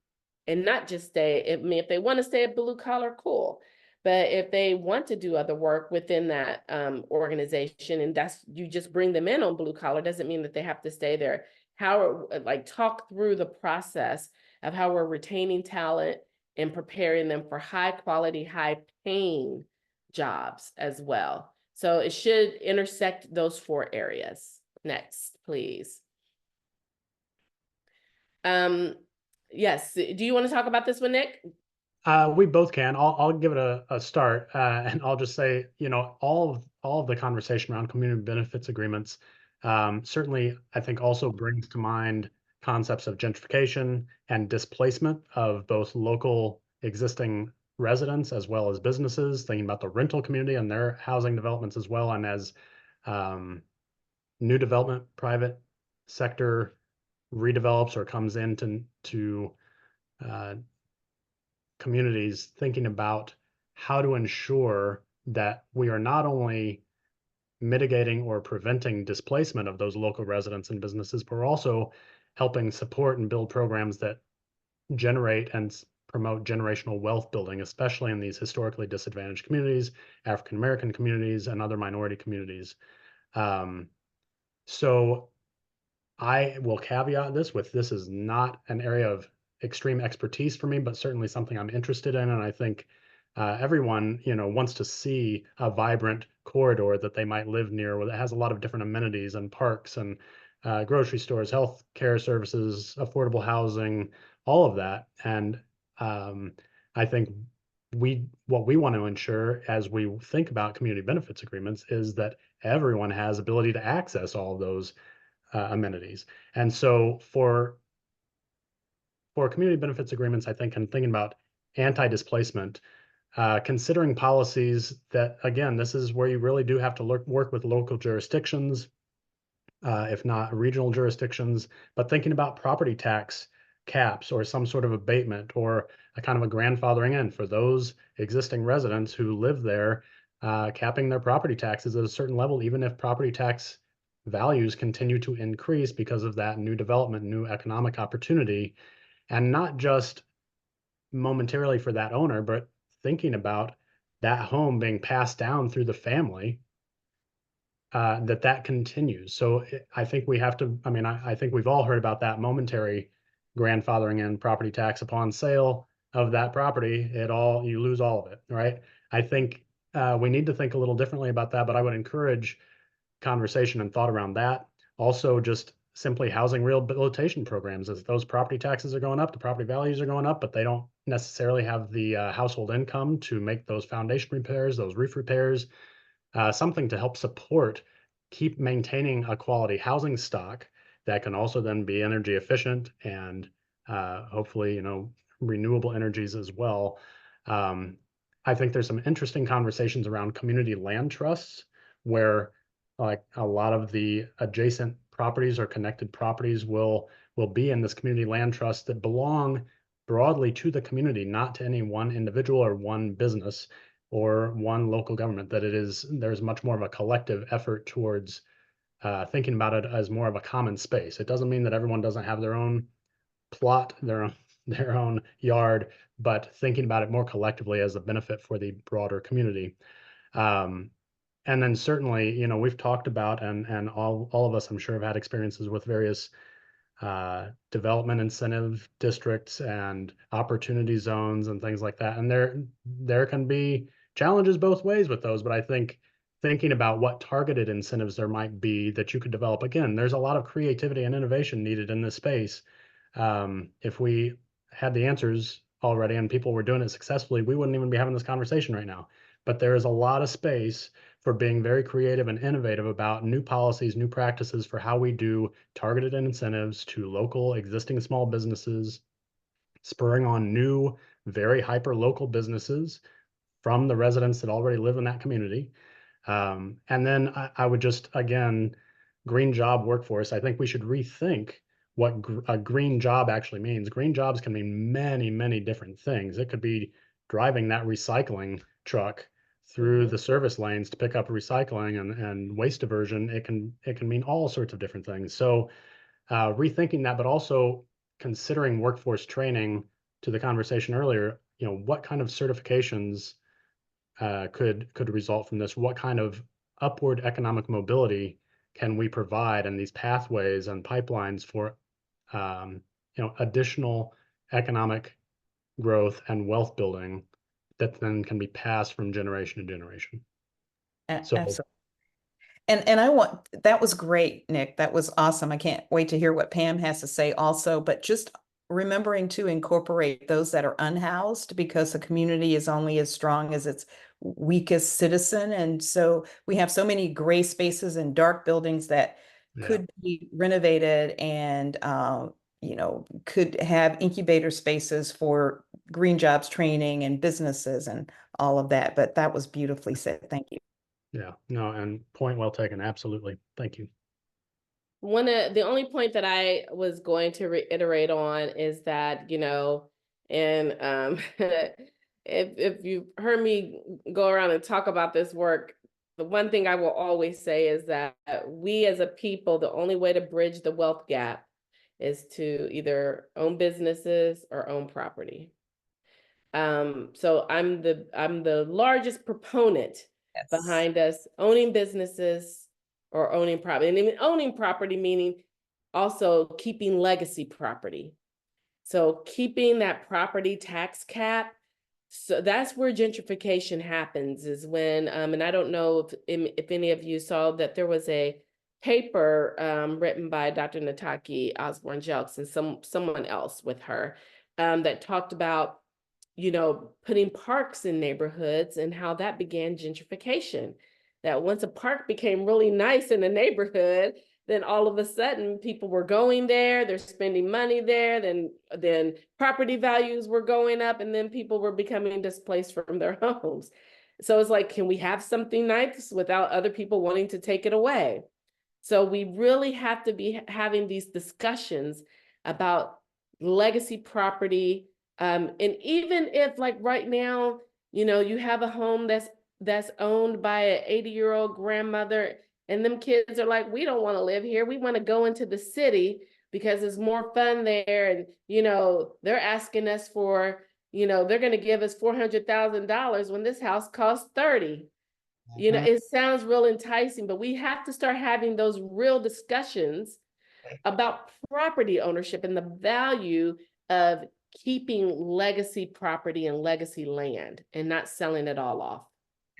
Speaker 2: and not just stay? If they want to stay at blue collar, cool. But if they want to do other work within that organization, and you just bring them in on blue collar, doesn't mean that they have to stay there. Talk through the process of how we're retaining talent and preparing them for high quality, high paying jobs as well. So it should intersect those 4 areas. Next, please. Yes, do you want to talk about this one, Nick?
Speaker 1: We both can. I'll give it a start, and I'll just say, all of the conversation around community benefits agreements certainly, I think, also brings to mind concepts of gentrification and displacement of both local existing residents as well as businesses, thinking about the rental community and their housing developments as well, and as new development, private sector redevelops or comes into communities, thinking about how to ensure that we are not only mitigating or preventing displacement of those local residents and businesses, but we're also helping support and build programs that generate and promote generational wealth building, especially in these historically disadvantaged communities, African American communities, and other minority communities. So I will caveat this is not an area of extreme expertise for me, but certainly something I'm interested in. And I think everyone, wants to see a vibrant corridor that they might live near, that has a lot of different amenities and parks and grocery stores, health care services, affordable housing, all of that. And I think what we want to ensure as we think about community benefits agreements is that everyone has ability to access all of those amenities. And so for community benefits agreements, I think, and thinking about anti-displacement, considering policies that, again, this is where you really do have to work with local jurisdictions, if not regional jurisdictions, but thinking about property tax caps or some sort of abatement or a kind of a grandfathering in for those existing residents who live there, capping their property taxes at a certain level, even if property tax values continue to increase because of that new development, new economic opportunity, and not just momentarily for that owner, but thinking about that home being passed down through the family, that continues. So I think we have to, I think we've all heard about that momentary grandfathering in property tax upon sale of that property. You lose all of it, right? I think we need to think a little differently about that, but I would encourage conversation and thought around that. Also, just simply housing rehabilitation programs. As those property taxes are going up, the property values are going up, but they don't necessarily have the household income to make those foundation repairs, those roof repairs, something to help support, keep maintaining a quality housing stock that can also then be energy efficient and hopefully, renewable energies as well. I think there's some interesting conversations around community land trusts where, like, a lot of the adjacent properties or connected properties will be in this community land trust that belong broadly to the community, not to any one individual or one business or one local government, that there's much more of a collective effort towards thinking about it as more of a common space. It doesn't mean that everyone doesn't have their own plot, their own yard, but thinking about it more collectively as a benefit for the broader community. And then certainly, we've talked about, and all of us, I'm sure, have had experiences with various development incentive districts and opportunity zones and things like that. And there can be challenges both ways with those, but I think thinking about what targeted incentives there might be that you could develop. Again, there's a lot of creativity and innovation needed in this space. If we had the answers already and people were doing it successfully, we wouldn't even be having this conversation right now. But there is a lot of space for being very creative and innovative about new policies, new practices for how we do targeted incentives to local existing small businesses, spurring on new, very hyper local businesses from the residents that already live in that community. And then I would just, again, green job workforce, I think we should rethink what a green job actually means. Green jobs can mean many, many different things. It could be driving that recycling truck through the service lanes to pick up recycling and waste diversion. It can mean all sorts of different things. So rethinking that, but also considering workforce training to the conversation earlier, what kind of certifications could result from this? What kind of upward economic mobility can we provide and these pathways and pipelines for additional economic growth and wealth building that then can be passed from generation to generation? So
Speaker 3: Absolutely. And that was great, Nick. That was awesome. I can't wait to hear what Pam has to say also, but just remembering to incorporate those that are unhoused, because the community is only as strong as its weakest citizen. And so we have so many gray spaces and dark buildings that could be renovated and could have incubator spaces for green jobs training and businesses and all of that. But that was beautifully said. Thank you.
Speaker 1: Yeah, no, and point well taken. Absolutely. Thank you.
Speaker 2: The only point that I was going to reiterate on is that, and if you've heard me go around and talk about this work, the one thing I will always say is that we as a people, the only way to bridge the wealth gap is to either own businesses or own property. So I'm the largest proponent behind us owning businesses or owning property. And even owning property meaning also keeping legacy property. So keeping that property tax cap. So that's where gentrification happens, is when, and I don't know if any of you saw that there was a paper written by Dr. Nataki Osborne-Jelks and someone else with her that talked about putting parks in neighborhoods and how that began gentrification. That once a park became really nice in a neighborhood, then all of a sudden people were going there, they're spending money there, then property values were going up, and then people were becoming displaced from their homes. So it's like, can we have something nice without other people wanting to take it away? So we really have to be having these discussions about legacy property. And even if, like right now, you have a home that's owned by an 80-year-old grandmother, and them kids are like, we don't want to live here. We want to go into the city because it's more fun there. And, they're asking us for, they're going to give us $400,000 when this house costs 30. It sounds real enticing, but we have to start having those real discussions about property ownership and the value of keeping legacy property and legacy land and not selling it all off.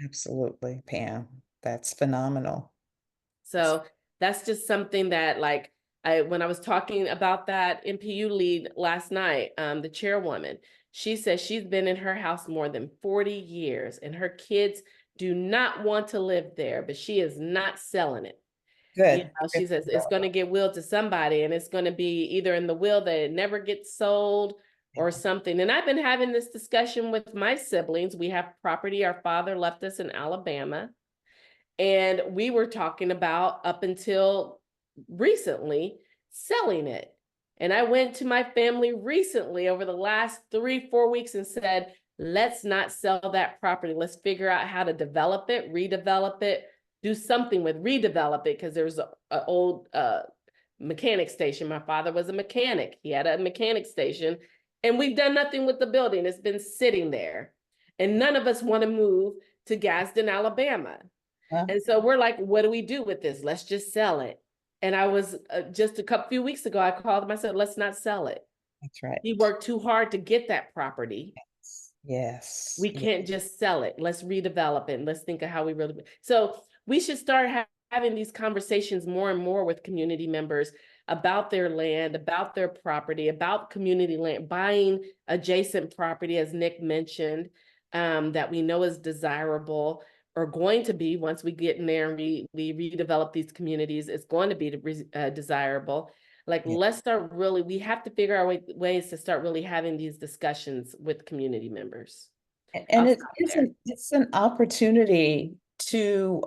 Speaker 3: Absolutely, Pam. That's phenomenal.
Speaker 2: So that's just something that, like, when I was talking about that NPU lead last night, the chairwoman, she says she's been in her house more than 40 years and her kids do not want to live there, but she is not selling it.
Speaker 3: Good.
Speaker 2: She says it's going to get willed to somebody, and it's going to be either in the will that it never gets sold or something. And I've been having this discussion with my siblings. We have property our father left us in Alabama. And we were talking about, up until recently, selling it. And I went to my family recently over the last 3-4 weeks and said, let's not sell that property. Let's figure out how to develop it, redevelop it, do something with redevelop it, because there's an old mechanic station. My father was a mechanic. He had a mechanic station, and we've done nothing with the building. It's been sitting there. And none of us want to move to Gadsden, Alabama. And so we're like, what do we do with this? Let's just sell it. And I was just a few weeks ago, I called him. I said, let's not sell it.
Speaker 3: That's right.
Speaker 2: He worked too hard to get that property.
Speaker 3: Yes.
Speaker 2: We can't just sell it. Let's redevelop it. And let's think of how we really. So we should start having these conversations more and more with community members about their land, about their property, about community land, buying adjacent property, as Nick mentioned, that we know is desirable, or going to be once we get in there and we redevelop these communities, it's going to be desirable. Like,
Speaker 3: Yeah.
Speaker 2: let's start really, we have to figure out ways to start really having these discussions with community members.
Speaker 3: And
Speaker 2: I'll
Speaker 3: it,
Speaker 2: stop
Speaker 3: it's
Speaker 2: there.
Speaker 3: it's an opportunity to,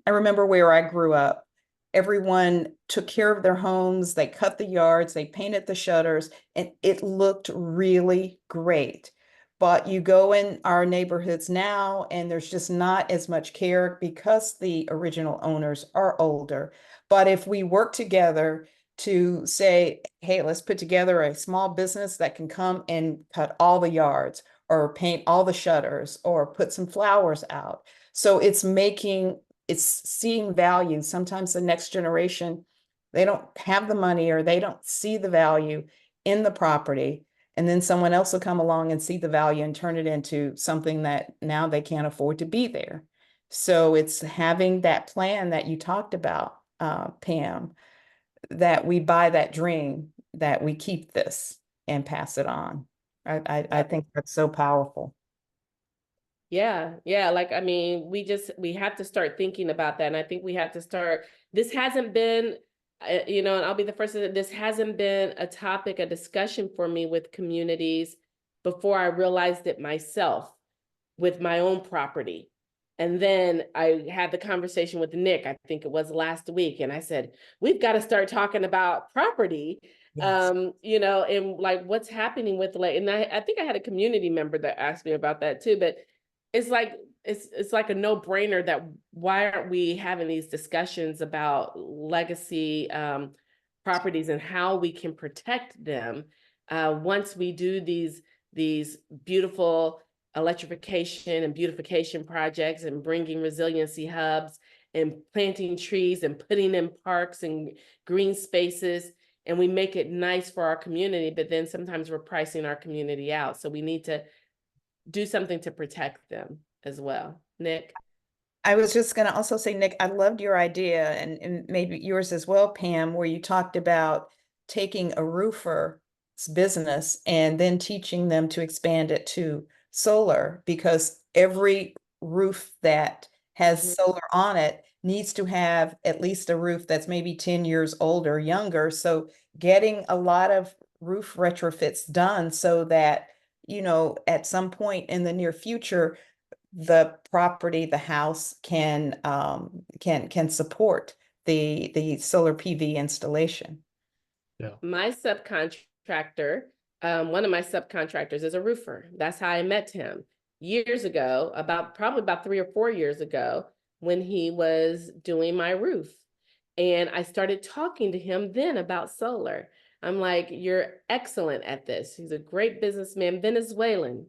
Speaker 3: I remember where I grew up, everyone took care of their homes, they cut the yards, they painted the shutters, and it looked really great. But you go in our neighborhoods now, and there's just not as much care because the original owners are older. But if we work together to say, hey, let's put together a small business that can come and cut all the yards, or paint all the shutters, or put some flowers out. So it's seeing value. Sometimes the next generation, they don't have the money, or they don't see the value in the property. And then someone else will come along and see the value and turn it into something that now they can't afford to be there. So it's having that plan that you talked about, Pam, that we buy that dream, that we keep this and pass it on. I think that's so powerful.
Speaker 2: Yeah, like, I mean, we have to start thinking about that. And I think we have to start, this hasn't been, and I'll be the first to say, this hasn't been a topic, a discussion for me with communities before I realized it myself with my own property. And then I had the conversation with Nick, I think it was last week, and I said, we've got to start talking about property,
Speaker 3: Yes.
Speaker 2: and like what's happening with, like, and I think I had a community member that asked me about that too, but it's like, it's like a no-brainer that why aren't we having these discussions about legacy properties and how we can protect them once we do these beautiful electrification and beautification projects, and bringing resiliency hubs and planting trees and putting in parks and green spaces, and we make it nice for our community, but then sometimes we're pricing our community out. So we need to do something to protect them as well. Nick?
Speaker 3: I was just going to also say, Nick, I loved your idea, and maybe yours as well, Pam, where you talked about taking a roofer's business and then teaching them to expand it to solar, because every roof that has
Speaker 2: Mhm.
Speaker 3: solar on it needs to have at least a roof that's maybe 10 years old or younger. So getting a lot of roof retrofits done so that, at some point in the near future, the property, the house can support the solar PV installation.
Speaker 1: Yeah.
Speaker 2: My subcontractor, one of my subcontractors is a roofer. That's how I met him years ago, probably about 3 or 4 years ago, when he was doing my roof. And I started talking to him then about solar. I'm like, you're excellent at this. He's a great businessman, Venezuelan,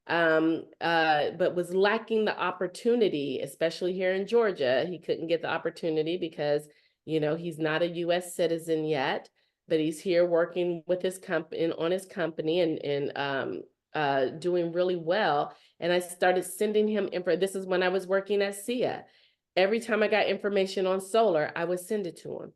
Speaker 2: but was lacking the opportunity, especially here in Georgia. He couldn't get the opportunity because, he's not a US citizen yet, but he's here working with his company, on his company, and doing really well. And I started sending him info. This is when I was working at SIA. Every time I got information on solar, I would send it to him.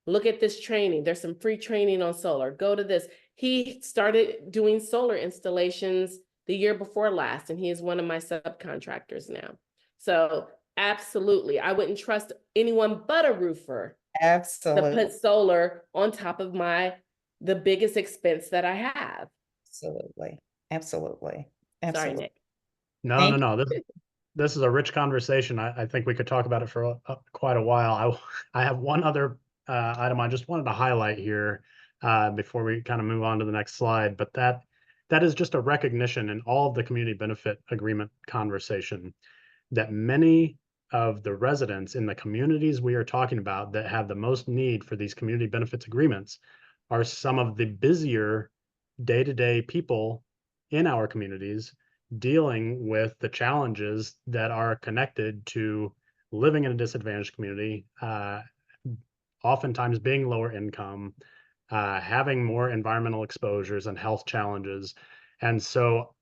Speaker 2: Look at this training. There's some free training on solar. Go to this. He started doing solar installations the year before last, and he is one of my subcontractors now. So absolutely, I wouldn't trust anyone but a roofer to
Speaker 3: Absolutely.
Speaker 2: put solar on top of the biggest expense that I have.
Speaker 3: Absolutely. Absolutely.
Speaker 2: Sorry,
Speaker 3: Absolutely.
Speaker 2: Nick.
Speaker 1: No, no,
Speaker 3: Thank
Speaker 1: no. This is a rich conversation. I think we could talk about it for quite a while. I have one other item I just wanted to highlight here before we kind of move on to the next slide, but that is just a recognition in all of the community benefit agreement conversation that many of the residents in the communities we are talking about that have the most need for these community benefits agreements are some of the busier day-to-day people in our communities dealing with the challenges that are connected to living in a disadvantaged community, oftentimes being lower income, having more environmental exposures and health challenges. And so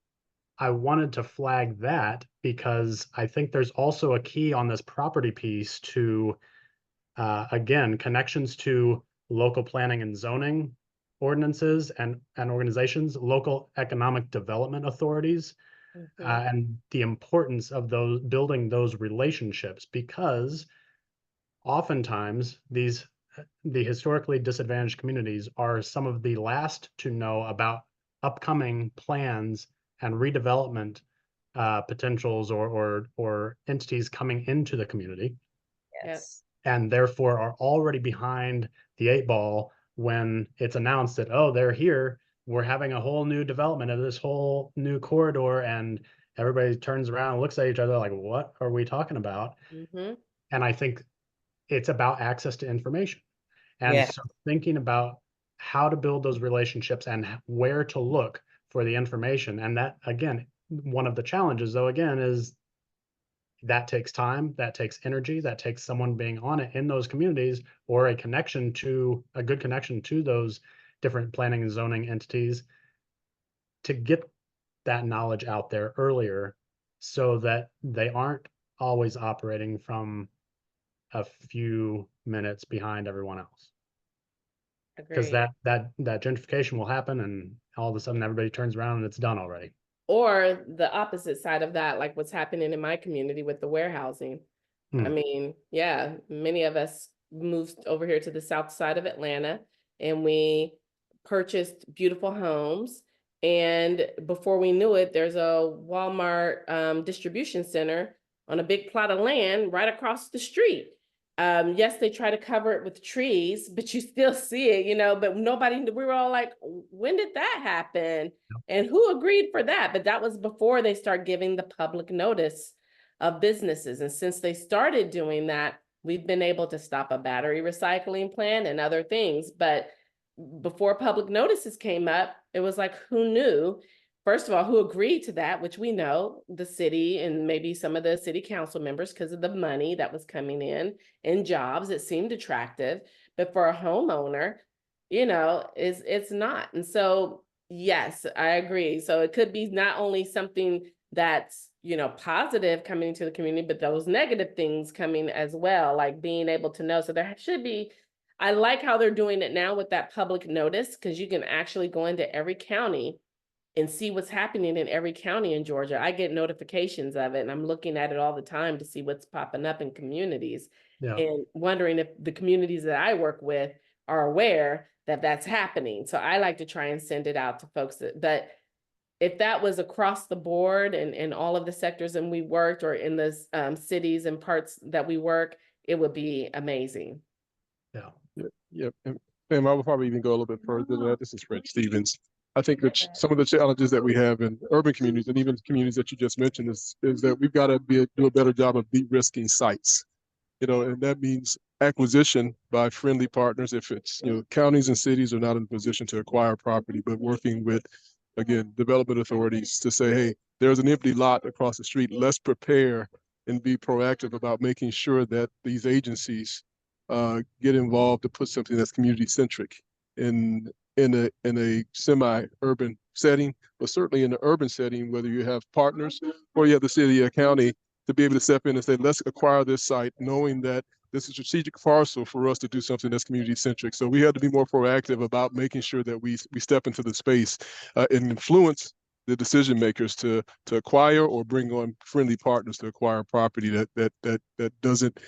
Speaker 1: I wanted to flag that because I think there's also a key on this property piece to, again, connections to local planning and zoning ordinances and organizations, local economic development authorities, and the importance of those building those relationships, because oftentimes the historically disadvantaged communities are some of the last to know about upcoming plans and redevelopment potentials or entities coming into the community,
Speaker 3: Yes.
Speaker 1: and therefore are already behind the eight ball when it's announced that, oh, they're here, we're having a whole new development of this whole new corridor, and everybody turns around and looks at each other like, what are we talking about?
Speaker 2: Mm-hmm.
Speaker 1: And I think it's about access to information. And
Speaker 3: Yeah.
Speaker 1: so thinking about how to build those relationships and where to look for the information. And that, again, one of the challenges, though, again, is that takes time, that takes energy, that takes someone being on it in those communities, or a good connection to those different planning and zoning entities to get that knowledge out there earlier so that they aren't always operating from a few minutes behind everyone else. Because
Speaker 2: Agreed.
Speaker 1: that gentrification will happen, and all of a sudden everybody turns around and it's done already.
Speaker 2: Or the opposite side of that, like what's happening in my community with the warehousing. I mean, yeah, many of us moved over here to the south side of Atlanta, and we purchased beautiful homes. And before we knew it, there's a Walmart distribution center on a big plot of land right across the street. Yes, they try to cover it with trees, but you still see it, you know, but nobody, we were all like, when did that happen? And who agreed for that? But that was before they start giving the public notice of businesses. And since they started doing that, we've been able to stop a battery recycling plant and other things. But before public notices came up, it was like, who knew? First of all, who agreed to that, which we know, the city and maybe some of the city council members, because of the money that was coming in and jobs, it seemed attractive. But for a homeowner, you know, it's not. And so, yes, I agree. So it could be not only something that's, you know, positive coming into the community, but those negative things coming as well, like being able to know. So there should be, I like how they're doing it now with that public notice, because you can actually go into every county and see what's happening in every county in Georgia. I get notifications of it, and I'm looking at it all the time to see what's popping up in communities,
Speaker 1: Yeah.
Speaker 2: and wondering if the communities that I work with are aware that that's happening. So I like to try and send it out to folks but if that was across the board and in all of the sectors and we worked, or in the cities and parts that we work, it would be amazing.
Speaker 1: Yeah.
Speaker 4: Yeah. And Pam, I would probably even go a little bit further than that. This is Fred Stevens. I think that some of the challenges that we have in urban communities and even communities that you just mentioned is that we've got to do a better job of de-risking sites. You know, and that means acquisition by friendly partners. If it's, you know, counties and cities are not in a position to acquire property, but working with, again, development authorities to say, hey, there's an empty lot across the street. Let's prepare and be proactive about making sure that these agencies get involved to put something that's community centric in a semi-urban setting, but certainly in an urban setting, whether you have partners or you have the city or county, to be able to step in and say, let's acquire this site, knowing that this is a strategic parcel for us to do something that's community centric. So we have to be more proactive about making sure that we step into the space and influence the decision makers to acquire or bring on friendly partners to acquire property that doesn't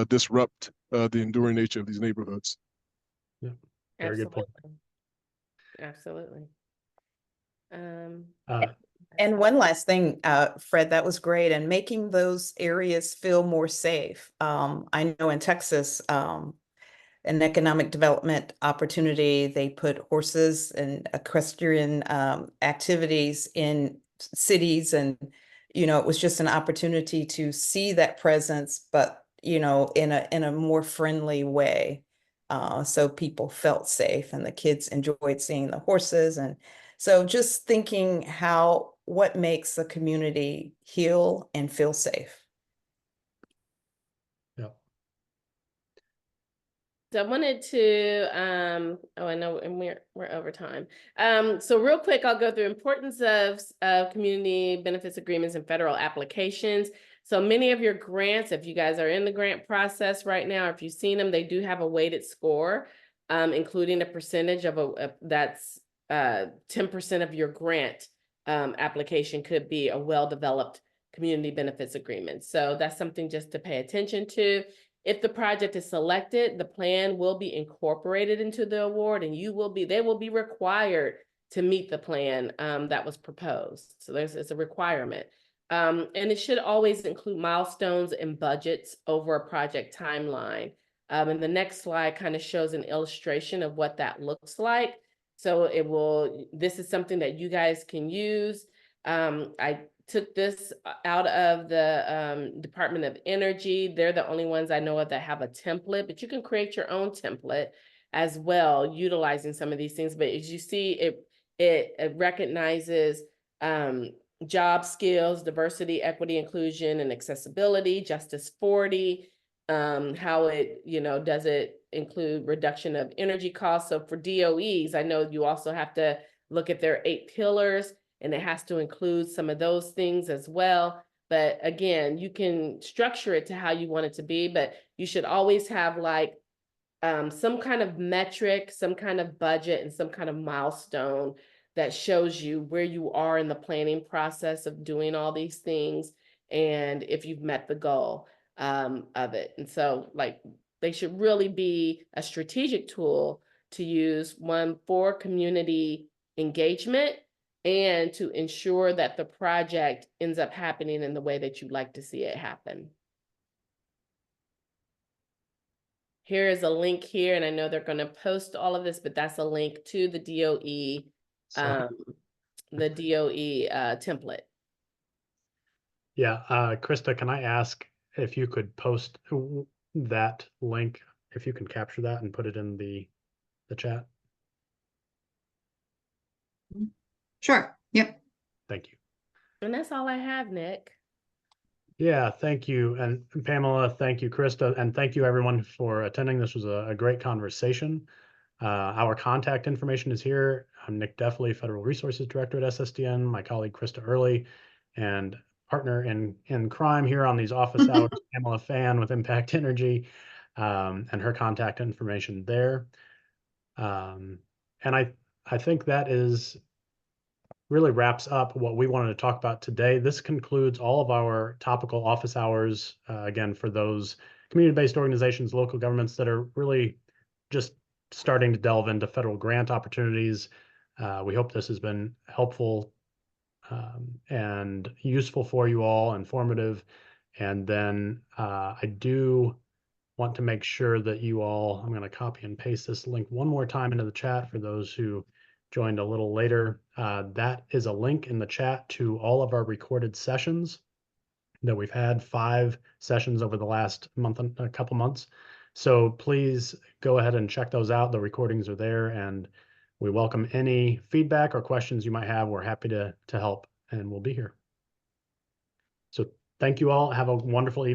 Speaker 4: disrupt the enduring nature of these neighborhoods.
Speaker 1: Yeah. Very good point.
Speaker 2: Absolutely.
Speaker 3: And one last thing, Fred, that was great. And making those areas feel more safe. I know in Texas, an economic development opportunity, they put horses and equestrian activities in cities. And, you know, it was just an opportunity to see that presence, but, you know, in a more friendly way. So people felt safe and the kids enjoyed seeing the horses. And so just thinking what makes the community heal and feel safe.
Speaker 1: Yeah.
Speaker 2: So I wanted to, oh, I know, and we're over time. So real quick, I'll go through importance of community benefits agreements and federal applications. So many of your grants, if you guys are in the grant process right now, if you've seen them, they do have a weighted score including a percentage of that's 10% of your grant application could be a well-developed community benefits agreement. So that's something just to pay attention to. If the project is selected, the plan will be incorporated into the award, and they will be required to meet the plan that was proposed. So it's a requirement. And it should always include milestones and budgets over a project timeline. And the next slide kind of shows an illustration of what that looks like. So this is something that you guys can use. I took this out of the Department of Energy. They're the only ones I know of that have a template, but you can create your own template as well, utilizing some of these things. But as you see, it recognizes job skills, diversity, equity, inclusion, and accessibility, Justice 40, how does it include reduction of energy costs. So for DOEs, I know you also have to look at their 8 pillars, and it has to include some of those things as well. But again, you can structure it to how you want it to be, but you should always have like some kind of metric, some kind of budget, and some kind of milestone that shows you where you are in the planning process of doing all these things and if you've met the goal of it. And so like they should really be a strategic tool to use, one, for community engagement and to ensure that the project ends up happening in the way that you'd like to see it happen. Here is a link here, and I know they're going to post all of this, but that's a link to the DOE, template.
Speaker 1: Yeah, Krista, can I ask if you could post that link, if you can capture that and put it in the chat?
Speaker 5: Sure. Yep.
Speaker 1: Thank you.
Speaker 2: And that's all I have, Nick.
Speaker 1: Yeah, thank you. And Pamela, thank you, Krista, and thank you everyone for attending. This was a great conversation. Our contact information is here. I'm Nick Deffley, Federal Resources Director at SSDN, my colleague Krista Early, and partner in crime here on these office hours, Pamela Fan with Impact Energy, and her contact information there. And I think that really wraps up what we wanted to talk about today. This concludes all of our topical office hours, again, for those community-based organizations, local governments that are really just starting to delve into federal grant opportunities. We hope this has been helpful and useful for you all, informative. And then I do want to make sure that you all, I'm going to copy and paste this link one more time into the chat for those who joined a little later. That is a link in the chat to all of our recorded sessions that we've had, 5 sessions over the last month and a couple months. So please go ahead and check those out. The recordings are there, and we welcome any feedback or questions you might have. We're happy to help, and we'll be here. So thank you all. Have a wonderful evening.